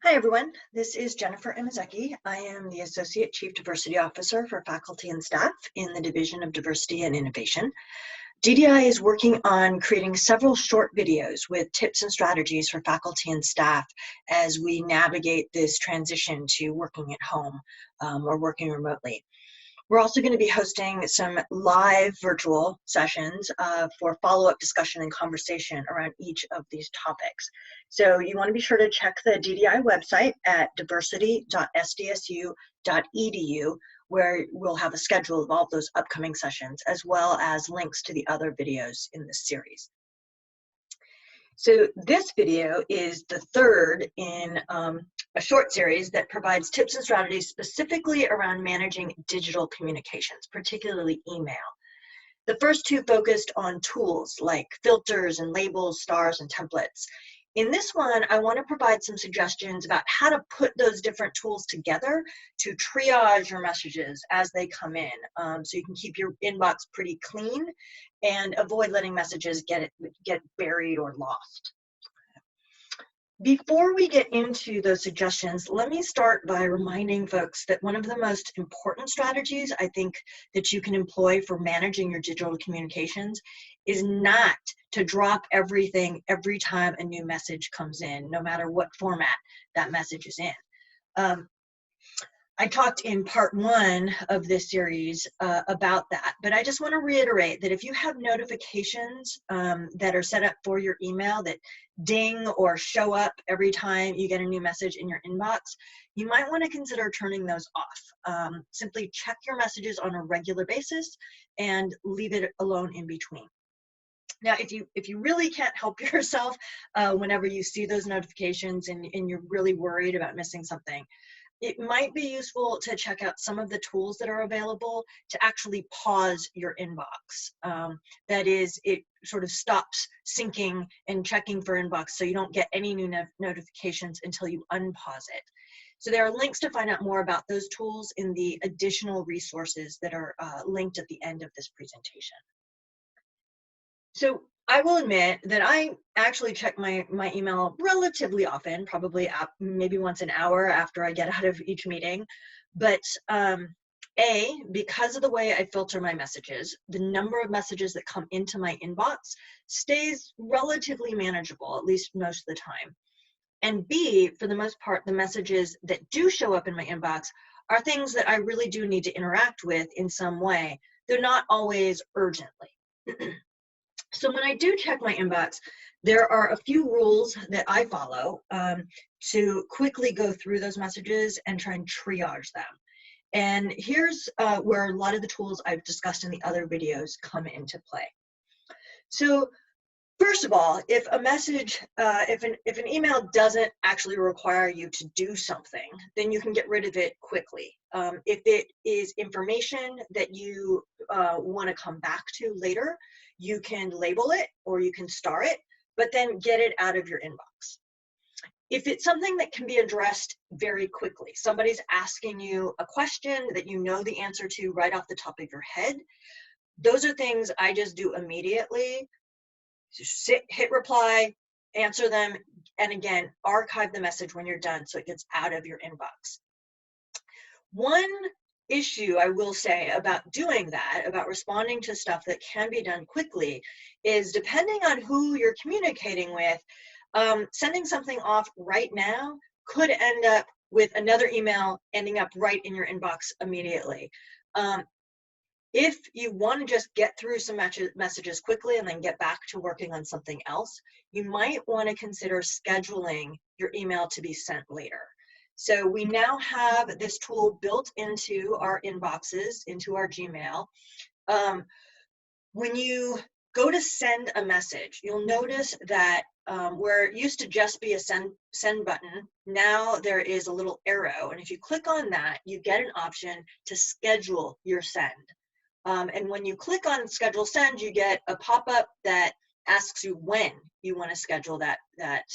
Hi, everyone. This is Jennifer Imazeki. I am the Associate Chief Diversity Officer for faculty and staff in the Division of Diversity and Innovation. DDI is working on creating several short videos with tips and strategies for faculty and staff as we navigate this transition to working at home or working remotely. We're also going to be hosting some live virtual sessions for follow-up discussion and conversation around each of these topics. So you want to be sure to check the DDI website at diversity.sdsu.edu, where we'll have a schedule of all of those upcoming sessions, as well as links to the other videos in this series. So this video is the third in a short series that provides tips and strategies specifically around managing digital communications, particularly email. The first two focused on tools like filters and labels, stars, and templates. In this one, I want to provide some suggestions about how to put those different tools together to triage your messages as they come in, so you can keep your inbox pretty clean and avoid letting messages get buried or lost. Before we get into those suggestions, let me start by reminding folks that one of the most important strategies I think that you can employ for managing your digital communications is not to drop everything every time a new message comes in, no matter what format that message is in. I talked in part one of this series about that, but I just want to reiterate that if you have notifications that are set up for your email that ding or show up every time you get a new message in your inbox, you might want to consider turning those off. Simply check your messages on a regular basis and leave it alone in between. Now, if you really can't help yourself whenever you see those notifications and you're really worried about missing something, it might be useful to check out some of the tools that are available to actually pause your inbox. That is, it sort of stops syncing and checking for inbox so you don't get any new notifications until you unpause it. So there are links to find out more about those tools in the additional resources that are linked at the end of this presentation. So I will admit that I actually check my email relatively often, probably maybe once an hour after I get out of each meeting. But because of the way I filter my messages, the number of messages that come into my inbox stays relatively manageable, at least most of the time. And B, for the most part, the messages that do show up in my inbox are things that I really do need to interact with in some way. They're not always urgently. So when I do check my inbox, there are a few rules that I follow to quickly go through those messages and try and triage them. And here's where a lot of the tools I've discussed in the other videos come into play. So first of all, if a message, if an email doesn't actually require you to do something, then you can get rid of it quickly. If it is information that you want to come back to later, you can label it or you can star it, but then get it out of your inbox. If it's something that can be addressed very quickly, somebody's asking you a question that you know the answer to right off the top of your head, those are things I just do immediately. Hit reply, answer them, and again, archive the message when you're done so it gets out of your inbox. One issue I will say about doing that, about responding to stuff that can be done quickly, is depending on who you're communicating with, sending something off right now could end up with another email ending up right in your inbox immediately. If you want to just get through some messages quickly and then get back to working on something else, you might want to consider scheduling your email to be sent later. So we now have this tool built into our inboxes, into our Gmail. When you go to send a message, you'll notice that where it used to just be a send button, now there is a little arrow. And if you click on that, you get an option to schedule your send. And when you click on schedule send, you get a pop-up that asks you when you want to schedule that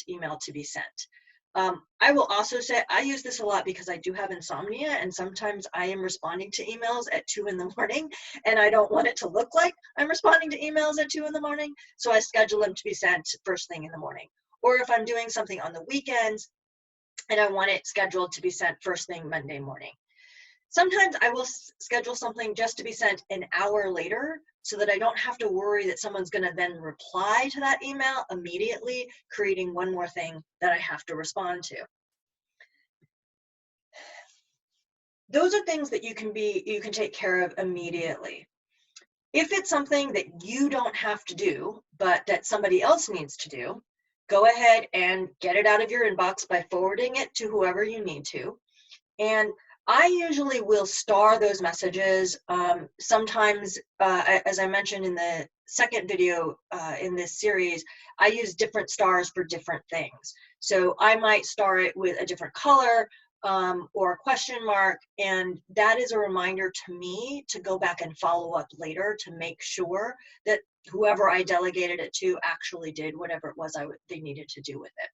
email to be sent. I will also say I use this a lot because I do have insomnia, and sometimes I am responding to emails at 2 in the morning, and I don't want it to look like I'm responding to emails at 2 in the morning, so I schedule them to be sent first thing in the morning. Or if I'm doing something on the weekends, and I want it scheduled to be sent first thing Monday morning. Sometimes I will schedule something just to be sent an hour later so that I don't have to worry that someone's going to then reply to that email immediately, creating one more thing that I have to respond to. Those are things that you can take care of immediately. If it's something that you don't have to do, but that somebody else needs to do, go ahead and get it out of your inbox by forwarding it to whoever you need to. And I usually will star those messages. Sometimes, as I mentioned in the second video in this series, I use different stars for different things. So I might star it with a different color or a question mark, and that is a reminder to me to go back and follow up later to make sure that whoever I delegated it to actually did whatever it was they needed to do with it.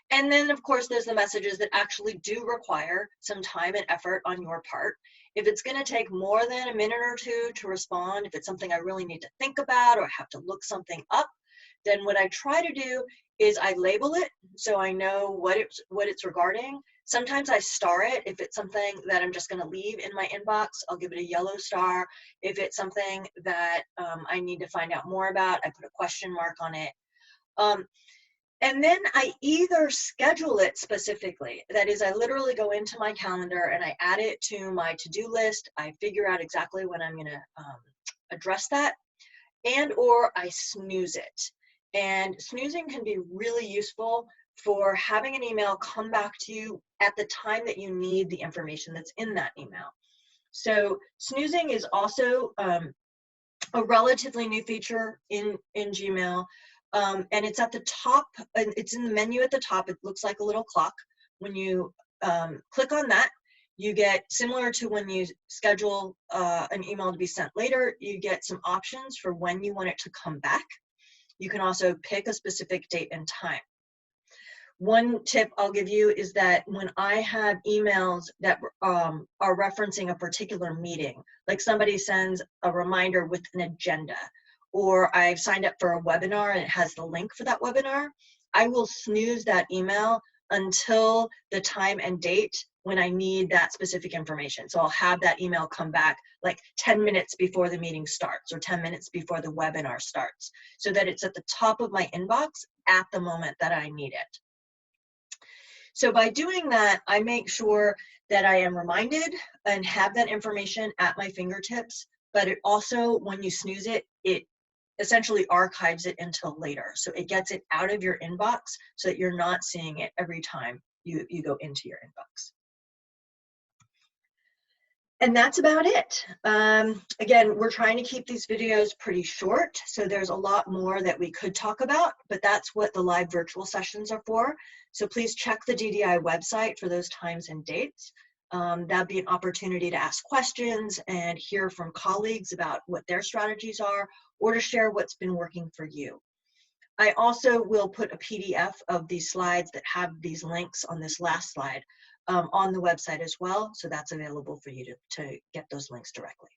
And then, of course, there's the messages that actually do require some time and effort on your part. If it's going to take more than a minute or two to respond, if it's something I really need to think about or I have to look something up, then what I try to do is I label it so I know what it's regarding. Sometimes I star it. If it's something that I'm just going to leave in my inbox, I'll give it a yellow star. If it's something that I need to find out more about, I put a question mark on it. And then I either schedule it specifically. That is, I literally go into my calendar and I add it to my to-do list. I figure out exactly when I'm going to address that, and or I snooze it. And snoozing can be really useful for having an email come back to you at the time that you need the information that's in that email. So snoozing is also a relatively new feature in Gmail. And it's at the top, and it's in the menu at the top. It looks like a little clock. When you click on that, you get, similar to when you schedule an email to be sent later, you get some options for when you want it to come back. You can also pick a specific date and time. One tip I'll give you is that when I have emails that are referencing a particular meeting, like somebody sends a reminder with an agenda, or I've signed up for a webinar and it has the link for that webinar, I will snooze that email until the time and date when I need that specific information. So I'll have that email come back like 10 minutes before the meeting starts or 10 minutes before the webinar starts, so that it's at the top of my inbox at the moment that I need it. So by doing that, I make sure that I am reminded and have that information at my fingertips, but it also, when you snooze it, it essentially archives it until later. So it gets it out of your inbox so that you're not seeing it every time you go into your inbox. And that's about it. Again, we're trying to keep these videos pretty short, so there's a lot more that we could talk about, but that's what the live virtual sessions are for. So please check the DDI website for those times and dates. That'd be an opportunity to ask questions and hear from colleagues about what their strategies are, or to share what's been working for you. I also will put a PDF of these slides that have these links on this last slide on the website as well, so that's available for you to get those links directly.